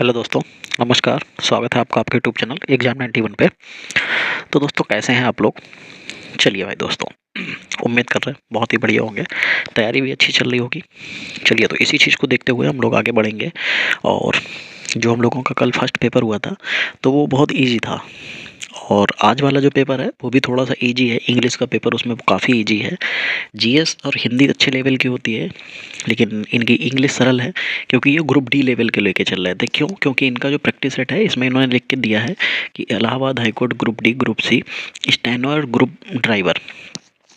Hello दोस्तों, नमस्कार। स्वागत है आपका आपके यूट्यूब चैनल एग्जाम 91 पे। तो दोस्तों कैसे हैं आप लोग? चलिए भाई दोस्तों, उम्मीद कर रहे हैं बहुत ही बढ़िया होंगे। तैयारी भी अच्छी चल रही होगी। चलिए तो इसी चीज़ को देखते हुए हम लोग आगे बढ़ेंगे। और जो हम लोगों का कल फर्स्ट पेपर हुआ था तो वो बहुत ईजी था। और आज वाला जो पेपर है वो भी थोड़ा सा ईजी है। इंग्लिश का पेपर उसमें काफ़ी ईजी है। जीएस और हिंदी अच्छे लेवल की होती है, लेकिन इनकी इंग्लिश सरल है क्योंकि ये ग्रुप डी लेवल के लेके चल रहे थे। क्यों? क्योंकि इनका जो प्रैक्टिस सेट है इसमें इन्होंने लिख के दिया है कि Allahabad high court group D, group C, steno और ग्रुप ड्राइवर।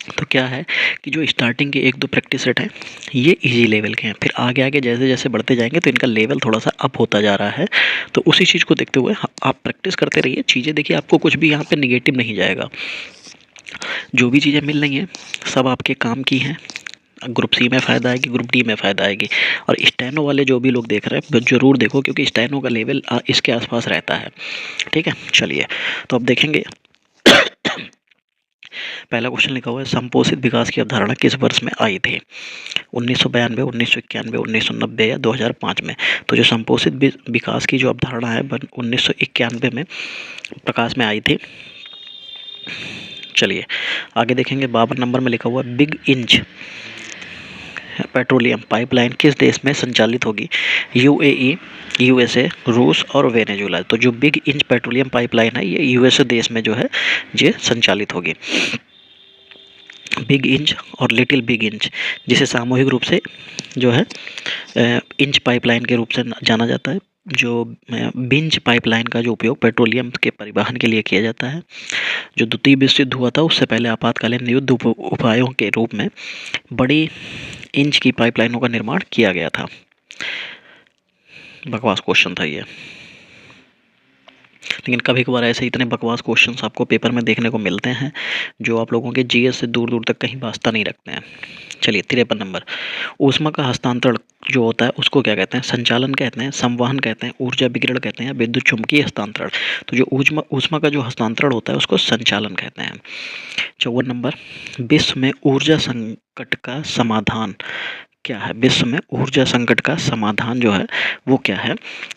तो क्या है कि जो स्टार्टिंग के एक दो प्रैक्टिस सेट हैं ये इजी लेवल के हैं, फिर आगे आगे जैसे जैसे बढ़ते जाएंगे तो इनका लेवल थोड़ा सा अप होता जा रहा है। तो उसी चीज़ को देखते हुए आप प्रैक्टिस करते रहिए। चीज़ें देखिए, आपको कुछ भी यहाँ पे निगेटिव नहीं जाएगा। जो भी चीज़ें मिल रही हैं सब आपके काम की हैं। ग्रुप सी में फ़ायदा आएगी, ग्रुप डी में फ़ायदा आएगी। और स्टेनो वाले जो भी लोग देख रहे हैं ज़रूर देखो, क्योंकि स्टेनो का लेवल इसके आसपास रहता है। ठीक है, चलिए तो अब देखेंगे। पहला क्वेश्चन लिखा हुआ है, संपोषित विकास की अवधारणा किस वर्ष में आई थी? 1992, 1991, 1990 या 2005 में? तो जो संपोषित विकास की जो अवधारणा है 1991 में प्रकाश में आई थी। चलिए आगे देखेंगे। 52 नंबर में लिखा हुआ बिग इंच पेट्रोलियम पाइपलाइन किस देश में संचालित होगी? यूएई, यूएसए, रूस और वेनेजुला। तो जो बिग इंच पेट्रोलियम पाइपलाइन है ये यूएसए देश में जो है ये संचालित होगी। बिग इंच और लिटिल बिग इंच, जिसे सामूहिक रूप से जो है इंच पाइपलाइन के रूप से जाना जाता है। जो बिंच पाइपलाइन का जो उपयोग पेट्रोलियम के परिवहन के लिए किया जाता है। जो द्वितीय विश्व युद्ध हुआ था उससे पहले आपातकालीन युद्ध उपायों के रूप में बड़ी इंच की पाइपलाइनों का निर्माण किया गया था। बकवास क्वेश्चन था ये, लेकिन कभी कभार ऐसे इतने बकवास क्वेश्चंस आपको पेपर में देखने को मिलते हैं जो आप लोगों के जीएस से दूर दूर तक कहीं वास्ता नहीं रखते हैं। चलिए 53 नंबर, ऊष्मा का हस्तांतरण जो होता है उसको क्या कहते हैं? संचालन कहते हैं, संवहन कहते हैं, ऊर्जा विकिरण कहते हैं, विद्युत चुम्बकीय हस्तांतरण। तो जो ऊष्मा का जो हस्तांतरण होता है उसको संचालन कहते हैं। 54 नंबर, विश्व में ऊर्जा संकट का समाधान क्या है? विश्व में ऊर्जा संकट का समाधान जो है वो क्या है?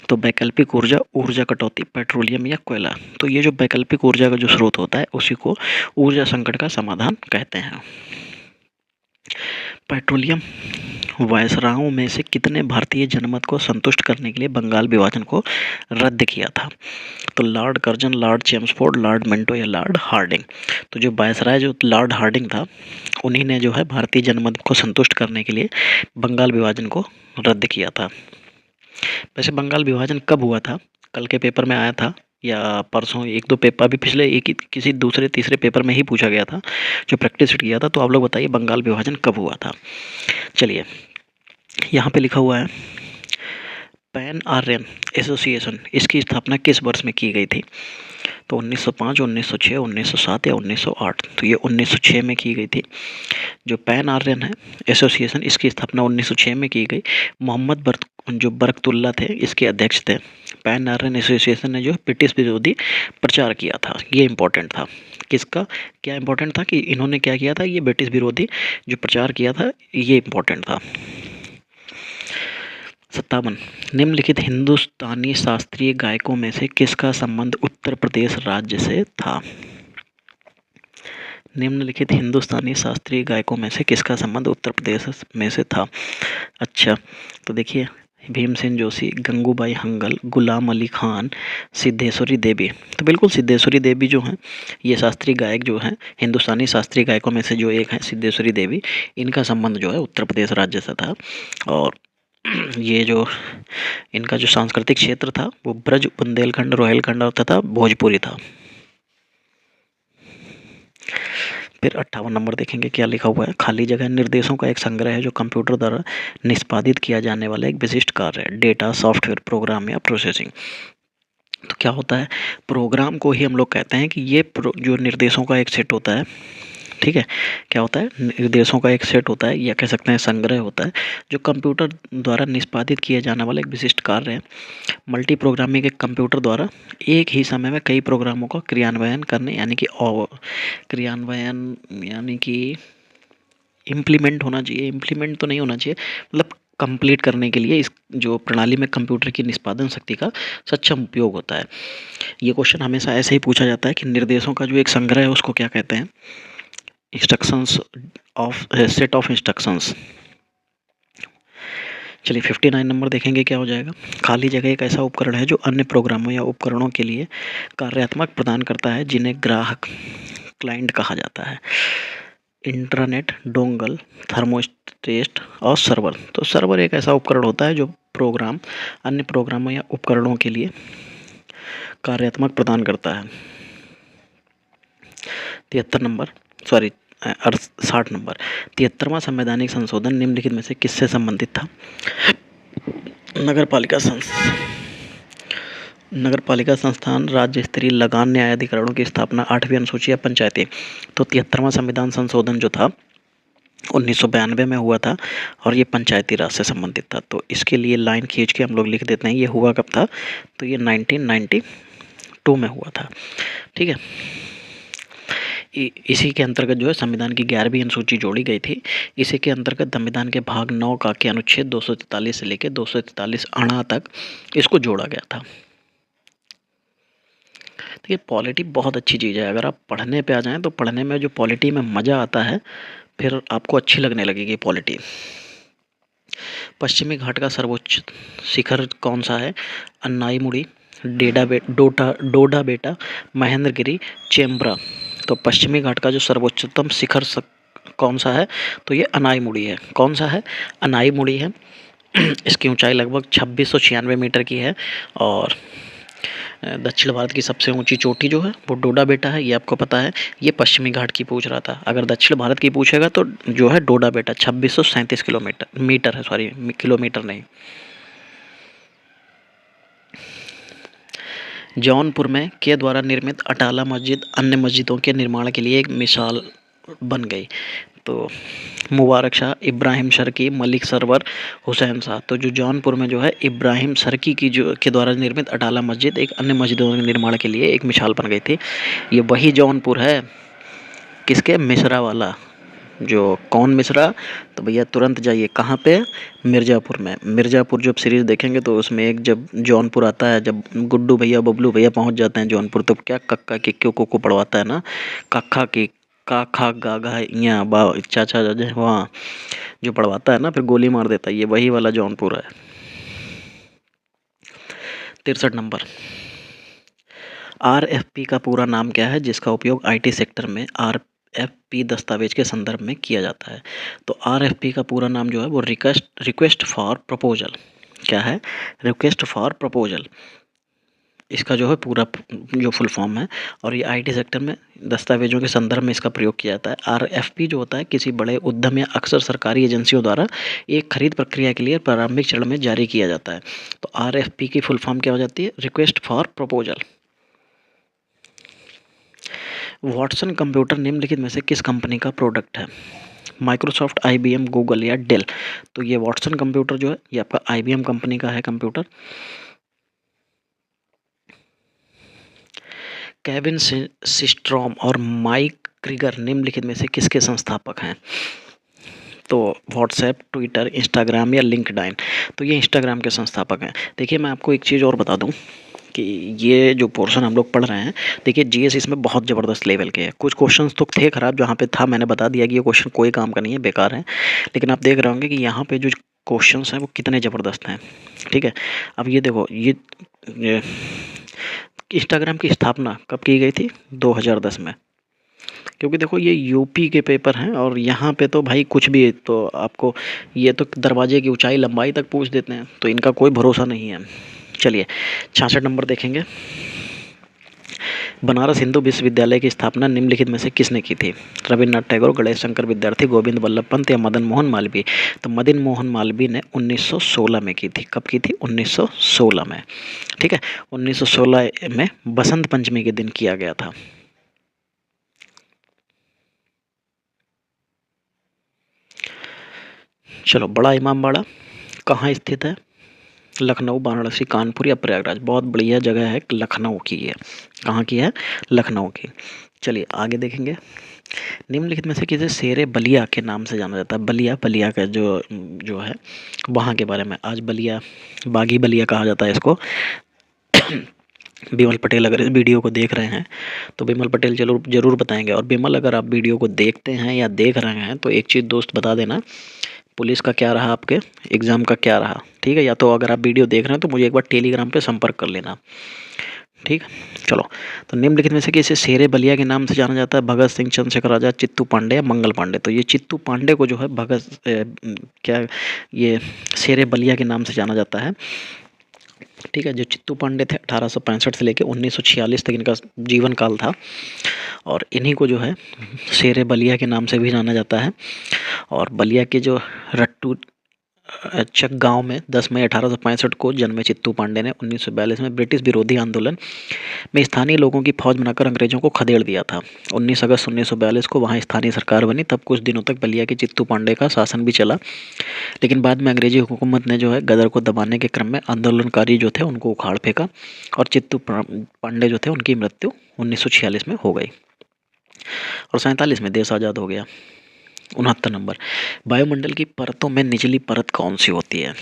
तो वैकल्पिक ऊर्जा, ऊर्जा कटौती, पेट्रोलियम या कोयला। तो ये जो वैकल्पिक ऊर्जा का जो स्रोत होता है उसी को ऊर्जा संकट का समाधान कहते हैं। पेट्रोलियम वायसरायों में से कितने भारतीय जनमत को संतुष्ट करने के लिए बंगाल विभाजन को रद्द किया था? तो Lord Curzon, Lord Chelmsford, Lord Minto या लॉर्ड हार्डिंग। तो जो वायसराय जो लॉर्ड हार्डिंग था उन्हीं ने जो है भारतीय जनमत को संतुष्ट करने के लिए बंगाल विभाजन को रद्द किया था। वैसे बंगाल विभाजन कब हुआ था? कल के पेपर में आया था या परसों? एक दो पेपर अभी पिछले एक किसी दूसरे तीसरे पेपर में ही पूछा गया था जो प्रैक्टिस किया था। तो आप लोग बताइए बंगाल विभाजन कब हुआ था? चलिए यहाँ पे लिखा हुआ है पैन आर्यन एसोसिएशन, इसकी स्थापना किस वर्ष में की गई थी? तो 1905, 1906, 1907 या 1908? तो ये 1906 में की गई थी। जो पैन आर्यन है एसोसिएशन, इसकी स्थापना 1906 में की गई। मोहम्मद जो बरकतुल्ला थे इसके अध्यक्ष थे। पैन आर्यन एसोसिएशन ने जो ब्रिटिश विरोधी प्रचार किया था, ये इंपॉर्टेंट था। किसका क्या इंपॉर्टेंट था कि इन्होंने क्या किया था? ये ब्रिटिश विरोधी जो प्रचार किया था ये इंपॉर्टेंट था। 57, निम्नलिखित हिंदुस्तानी शास्त्रीय गायकों में से किसका संबंध उत्तर प्रदेश राज्य से था? निम्नलिखित हिंदुस्तानी शास्त्रीय गायकों में से किसका संबंध उत्तर प्रदेश में से था? अच्छा तो देखिए, भीमसेन जोशी, गंगूबाई हंगल, गुलाम अली खान, सिद्धेश्वरी देवी। तो बिल्कुल सिद्धेश्वरी देवी जो हैं ये शास्त्रीय गायक जो हैं, हिंदुस्तानी शास्त्रीय गायकों में से जो एक हैं सिद्धेश्वरी देवी, इनका संबंध जो है उत्तर प्रदेश राज्य से था। और ये जो इनका जो सांस्कृतिक क्षेत्र था वो ब्रज, बुंदेलखंड, रोहिलखंड और तथा भोजपुरी था। फिर 58 नंबर देखेंगे क्या लिखा हुआ है। खाली जगह निर्देशों का एक संग्रह है जो कंप्यूटर द्वारा निष्पादित किया जाने वाला एक विशिष्ट कार्य है। डेटा, सॉफ्टवेयर, प्रोग्राम या प्रोसेसिंग। तो क्या होता है? प्रोग्राम को ही हम लोग कहते हैं कि ये जो निर्देशों का एक सेट होता है। ठीक है, क्या होता है? निर्देशों का एक सेट होता है या कह सकते हैं संग्रह होता है जो कंप्यूटर द्वारा निष्पादित किया जाने वाला एक विशिष्ट कार्य है। मल्टी प्रोग्रामिंग एक कंप्यूटर द्वारा एक ही समय में कई प्रोग्रामों का क्रियान्वयन करने यानी कि इम्प्लीमेंट होना चाहिए, इम्प्लीमेंट तो नहीं होना चाहिए, मतलब कंप्लीट करने के लिए इस जो प्रणाली में कंप्यूटर की निष्पादन शक्ति का सक्षम उपयोग होता है। ये क्वेश्चन हमेशा ऐसे ही पूछा जाता है कि निर्देशों का जो एक संग्रह है उसको क्या कहते हैं? Instructions of set of instructions. चलिए 59 नंबर देखेंगे क्या हो जाएगा। खाली जगह एक ऐसा उपकरण है जो अन्य प्रोग्रामों या उपकरणों के लिए कार्यात्मक प्रदान करता है जिन्हें ग्राहक क्लाइंट कहा जाता है। इंटरनेट, डोंगल, थर्मोस्टेट और सर्वर। तो सर्वर एक ऐसा उपकरण होता है जो प्रोग्राम अन्य प्रोग्रामों या उपकरणों के लिए कार्यात्मक प्रदान करता है। 73 नंबर, सॉरी 60 नंबर, 73वां संवैधानिक संशोधन निम्नलिखित में से किससे संबंधित था? नगरपालिका संस्थान, राज्य स्तरीय लगान न्यायाधिकरणों की स्थापना, 8वीं अनुसूची या पंचायतें। तो 73वां संविधान संशोधन जो था 1992 में हुआ था और ये पंचायती राज से संबंधित था। तो इसके लिए लाइन खींच के हम लोग लिख देते हैं ये हुआ कब था, तो ये 1992 में हुआ था। ठीक है, इसी के अंतर्गत जो है संविधान की 11वीं अनुसूची जोड़ी गई थी। इसी के अंतर्गत संविधान के भाग 9 का के अनुच्छेद 243 से लेकर 243 अणा तक इसको जोड़ा गया था। तो ये पॉलिटी बहुत अच्छी चीज़ है। अगर आप पढ़ने पे आ जाएं तो पढ़ने में जो पॉलिटी में मज़ा आता है फिर आपको अच्छी लगने लगेगी पॉलिटी। पश्चिमी घाट का सर्वोच्च शिखर कौन सा है? अन्नाईमुड़ी, डोडा बेटा, महेंद्रगिरी, चेम्बरा। तो पश्चिमी घाट का जो सर्वोच्चतम शिखर कौन सा है? तो ये अनाईमुड़ी है। कौन सा है? अनाईमुड़ी है। इसकी ऊंचाई लगभग 2696 मीटर की है और दक्षिण भारत की सबसे ऊंची चोटी जो है वो डोडा बेटा है, ये आपको पता है। ये पश्चिमी घाट की पूछ रहा था। अगर दक्षिण भारत की पूछेगा तो जो है डोडा बेटा 2637 मीटर है, सॉरी किलोमीटर नहीं। जौनपुर में के द्वारा निर्मित अटाला मस्जिद अन्य मस्जिदों के निर्माण के लिए एक मिसाल बन गई। तो मुबारक शाह, इब्राहिम शर्की, मलिक सरवर, हुसैन शाह। तो जो जौनपुर में जो है इब्राहिम शर्की की जो के द्वारा निर्मित अटाला मस्जिद एक अन्य मस्जिदों के निर्माण के लिए एक मिसाल बन गई थी। ये वही जौनपुर है, किसके? मिश्रा वाला। जो कौन मिश्रा? तो भैया तुरंत जाइए कहाँ पे? मिर्ज़ापुर में। मिर्ज़ापुर जब सीरीज़ देखेंगे तो उसमें एक जब जौनपुर आता है, जब गुड्डू भैया बबलू भैया पहुँच जाते हैं जौनपुर, तो क्या कक्का की क्यों को पढ़वाता है ना, कक्का की का खा गा घा इया बा चाचा जज वहाँ जो पढ़वाता है ना, फिर गोली मार देता है, ये वही वाला जौनपुर है। 63 नंबर, RFP का पूरा नाम क्या है जिसका उपयोग IT सेक्टर में RFP दस्तावेज के संदर्भ में किया जाता है? तो RFP का पूरा नाम जो है वो रिक्वेस्ट फॉर प्रपोजल। क्या है? Request for proposal. इसका जो है पूरा जो फुल फॉर्म है और ये IT सेक्टर में दस्तावेजों के संदर्भ में इसका प्रयोग किया जाता है। RFP जो होता है किसी बड़े उद्यम या अक्सर सरकारी एजेंसियों द्वारा एक खरीद प्रक्रिया के लिए प्रारंभिक चरण में जारी किया जाता है। तो RFP की फुल फॉर्म क्या हो जाती है? Request for proposal. Watson computer निम्नलिखित में से किस कंपनी का प्रोडक्ट है? माइक्रोसॉफ्ट, IBM, गूगल या डेल। तो ये वॉटसन कंप्यूटर जो है ये आपका IBM कंपनी का है कंप्यूटर। केविन सिस्ट्रॉम और माइक क्रीगर निम्नलिखित में से किसके संस्थापक हैं? तो व्हाट्सएप, ट्विटर, इंस्टाग्राम या लिंक्डइन। तो ये इंस्टाग्राम के संस्थापक हैं। देखिए मैं आपको एक चीज़ और बता दूं कि ये जो पोर्शन हम लोग पढ़ रहे हैं, देखिए GS इसमें बहुत ज़बरदस्त लेवल के हैं। कुछ क्वेश्चंस तो थे ख़राब, जहाँ पे था मैंने बता दिया कि ये क्वेश्चन कोई काम का नहीं है, बेकार है। लेकिन आप देख रहे होंगे कि यहाँ पे जो क्वेश्चंस हैं वो कितने ज़बरदस्त हैं। ठीक है, अब ये देखो ये इंस्टाग्राम की स्थापना कब की गई थी? 2010 में। क्योंकि देखो ये यूपी के पेपर हैं और यहाँ पे तो भाई कुछ भी तो आपको ये तो दरवाजे की ऊंचाई लंबाई तक पूछ देते हैं, तो इनका कोई भरोसा नहीं है। चलिए 66 नंबर देखेंगे। बनारस हिंदू विश्वविद्यालय की स्थापना निम्नलिखित में से किसने की थी? रविन्द्रनाथ टैगोर, गणेश शंकर विद्यार्थी, गोविंद वल्लभ पंत या मदन मोहन मालवीय। तो मदन मोहन मालवीय ने 1916 में की थी। कब की थी? 1916 में। ठीक है, 1916 में बसंत पंचमी के दिन किया गया था। चलो, बड़ा इमामबाड़ा कहाँ स्थित है? लखनऊ, वाराणसी, कानपुर या प्रयागराज। बहुत बढ़िया जगह है, लखनऊ की है। कहाँ की है? लखनऊ की। चलिए आगे देखेंगे। निम्नलिखित में से किसे शेरे बलिया के नाम से जाना जाता है? बलिया, बलिया का जो जो है वहाँ के बारे में आज बलिया, बागी बलिया कहा जाता है इसको। बिमल पटेल अगर इस वीडियो को देख रहे हैं तो बिमल पटेल जरूर जरूर बताएंगे। और बिमल अगर आप वीडियो को देखते हैं या देख रहे हैं तो एक चीज़ दोस्त बता देना, पुलिस का क्या रहा, आपके एग्ज़ाम का क्या रहा, ठीक है? या तो अगर आप वीडियो देख रहे हैं तो मुझे एक बार टेलीग्राम पे संपर्क कर लेना, ठीक है? चलो, तो निम्नलिखित में से किसे शेरे बलिया के नाम से जाना जाता है? भगत सिंह, चंद्रशेखर आजाद, चित्तू पांडे या मंगल पांडे? तो ये चित्तू पांडे को जो है क्या ये शेरे बलिया के नाम से जाना जाता है, ठीक है? जो चित्तू पांडे थे 1865 से लेकर 1946 तक इनका जीवन काल था, और इन्हीं को जो है शेरे बलिया के नाम से भी जाना जाता है। और बलिया के जो रट्टू चक गांव में 10 मई 1865 को जन्मे चित्तू पांडे ने 1942 में ब्रिटिश विरोधी आंदोलन में स्थानीय लोगों की फौज बनाकर अंग्रेजों को खदेड़ दिया था। 19 अगस्त 1942 को वहां स्थानीय सरकार बनी। तब कुछ दिनों तक बलिया के चित्तू पांडे का शासन भी चला, लेकिन बाद में अंग्रेजी हुकूमत ने जो है गदर को दबाने के क्रम में आंदोलनकारी जो थे उनको उखाड़ फेंका, और चित्तू पांडे जो थे उनकी मृत्यु 1946 में हो गई, और 47 में देश आज़ाद हो गया। 69 नंबर, वायुमंडल की परतों में निचली परत कौन सी होती है?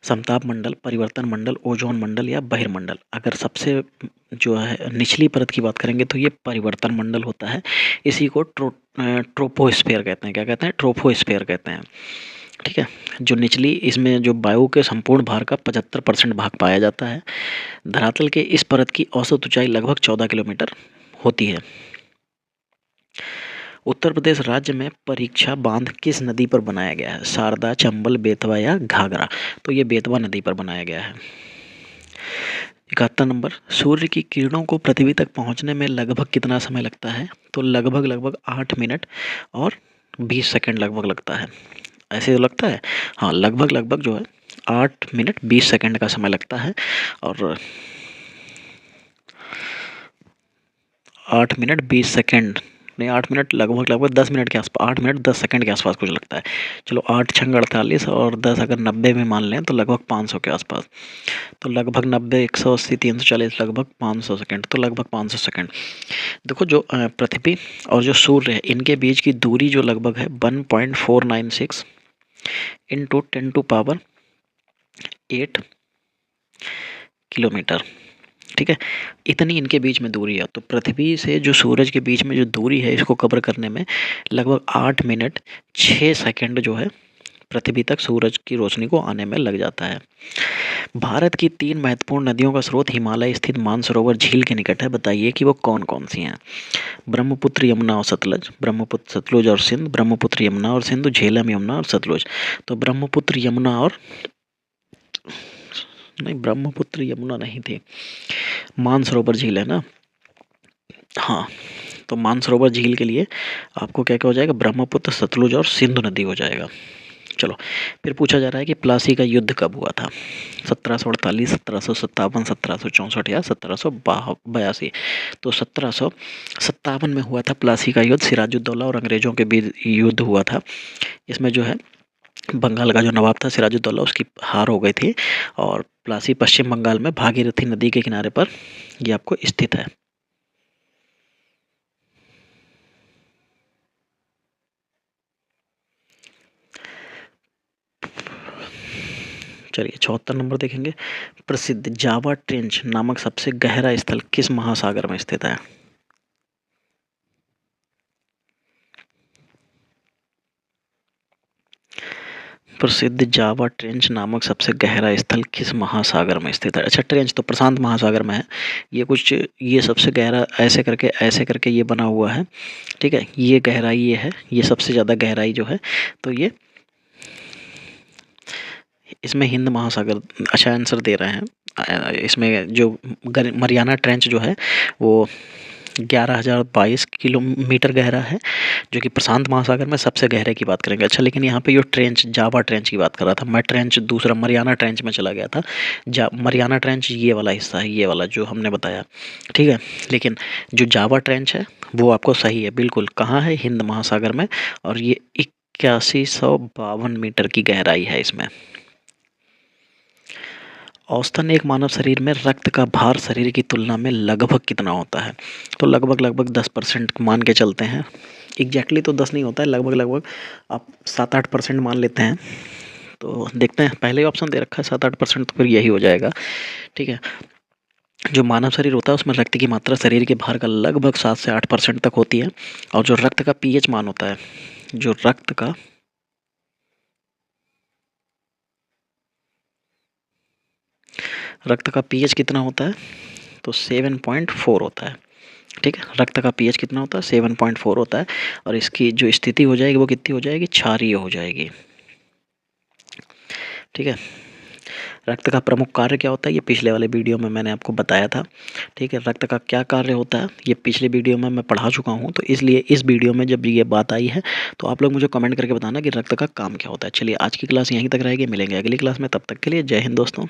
समताप मंडल, परिवर्तन मंडल, ओजोन मंडल या बहिर्मंडल? अगर सबसे जो है निचली परत की बात करेंगे तो ये परिवर्तन मंडल होता है। इसी को ट्रोपोस्फेयर कहते हैं। क्या कहते हैं? ट्रोपोस्फेयर कहते हैं, ठीक है? जो निचली, इसमें जो वायु के संपूर्ण भार का 75% भाग पाया जाता है। धरातल के इस परत की औसत ऊंचाई लगभग 14 किलोमीटर होती है। उत्तर प्रदेश राज्य में परीक्षा बांध किस नदी पर बनाया गया है? शारदा, चंबल, बेतवा या घाघरा? तो ये बेतवा नदी पर बनाया गया है। 71 नंबर, सूर्य की किरणों को पृथ्वी तक पहुंचने में लगभग कितना समय लगता है? तो लगभग 8 मिनट और 20 सेकंड लगभग लगता है। ऐसे तो लगता है, हाँ, लगभग जो है 8 मिनट 20 सेकंड का समय लगता है। और 8 मिनट 20 सेकंड नहीं, 8 मिनट लगभग 10 मिनट के आसपास, 8 मिनट 10 सेकंड के आसपास कुछ लगता है। चलो, 8 छंग 48 और 10 अगर 90 में मान लें तो लगभग 500 के आसपास। तो लगभग 90, 180, 340, लगभग 500 सेकंड, तो लगभग 500 सेकंड। देखो, जो पृथ्वी और जो सूर्य है इनके बीच की दूरी जो लगभग है 1.496 इंटू 10⁸ किलोमीटर, ठीक है? इतनी इनके बीच में दूरी है। तो पृथ्वी से जो सूरज के बीच में जो दूरी है इसको कवर करने में लगभग 8 मिनट 6 सेकंड जो है पृथ्वी तक सूरज की रोशनी को आने में लग जाता है। भारत की 3 महत्वपूर्ण नदियों का स्रोत हिमालय स्थित मानसरोवर झील के निकट है। बताइए कि वो कौन कौन सी हैं? ब्रह्मपुत्र, यमुना और सतलज, ब्रह्मपुत्र, सतलुज और सिंध, ब्रह्मपुत्र, यमुना और सिंधु, झेलम, यमुना और सतलुज। तो ब्रह्मपुत्र, यमुना और नहीं, ब्रह्मपुत्र यमुना नहीं थी, मानसरोवर झील है ना। हाँ, तो मानसरोवर झील के लिए आपको क्या क्या हो जाएगा? ब्रह्मपुत्र, सतलुज और सिंधु नदी हो जाएगा। चलो, फिर पूछा जा रहा है कि प्लासी का युद्ध कब हुआ था? 1748, 1757, 1764 या 1782? तो 1757 में हुआ था प्लासी का युद्ध। सिराजुद्दौला और अंग्रेजों के बीच युद्ध हुआ था। इसमें जो है बंगाल का जो नवाब था सिराजुद्दौला, उसकी हार हो गई थी। और प्लासी पश्चिम बंगाल में भागीरथी नदी के किनारे पर ये आपको स्थित है। चलिए 74 नंबर देखेंगे। प्रसिद्ध जावा ट्रेंच नामक सबसे गहरा स्थल किस महासागर में स्थित है? प्रसिद्ध जावा ट्रेंच नामक सबसे गहरा स्थल किस महासागर में स्थित है? अच्छा, ट्रेंच तो प्रशांत महासागर में है। ये सबसे गहरा ऐसे करके ये बना हुआ है, ठीक है? ये गहराई ये है, ये सबसे ज़्यादा गहराई जो है, तो ये इसमें हिंद महासागर। अच्छा आंसर दे रहे हैं। इसमें जो मरियाना ट्रेंच जो है वो 11,022 किलोमीटर गहरा है, जो कि प्रशांत महासागर में सबसे गहरे की बात करेंगे। अच्छा, लेकिन यहाँ पे जो ट्रेंच, जावा ट्रेंच की बात कर रहा था मैं, ट्रेंच दूसरा मरियाना ट्रेंच में चला गया था। मरियाना ट्रेंच ये वाला हिस्सा है, ये वाला जो हमने बताया, ठीक है? लेकिन जो जावा ट्रेंच है वो आपको सही है बिल्कुल। कहाँ है? हिंद महासागर में। और ये 8152 मीटर की गहराई है इसमें। औसतन एक मानव शरीर में रक्त का भार शरीर की तुलना में लगभग कितना होता है? तो लगभग 10% मान के चलते हैं। एग्जैक्टली तो 10 नहीं होता है, लगभग आप 7-8% मान लेते हैं। तो देखते हैं, पहले ही ऑप्शन दे रखा है 7-8%, तो फिर यही हो जाएगा। ठीक है, जो मानव शरीर होता है उसमें रक्त की मात्रा शरीर के भार का लगभग 7 से 8% तक होती है। और जो रक्त का पीएच मान होता है, जो रक्त का पीएच कितना होता है? तो 7.4 होता है। ठीक है, रक्त का पीएच कितना होता है? 7.4 होता है। और इसकी जो स्थिति हो जाएगी वो कितनी हो जाएगी? क्षारीय हो जाएगी। ठीक है, रक्त का प्रमुख कार्य क्या होता है, ये पिछले वाले वीडियो में मैंने आपको बताया था। ठीक है, रक्त का क्या कार्य होता है ये पिछले वीडियो में मैं पढ़ा चुका हूँ, तो इसलिए इस वीडियो में जब ये बात आई है तो आप लोग मुझे कमेंट करके बताना कि रक्त का काम क्या होता है। चलिए, आज की क्लास यहीं तक रहेगी, मिलेंगे अगली क्लास में, तब तक के लिए जय हिंद दोस्तों।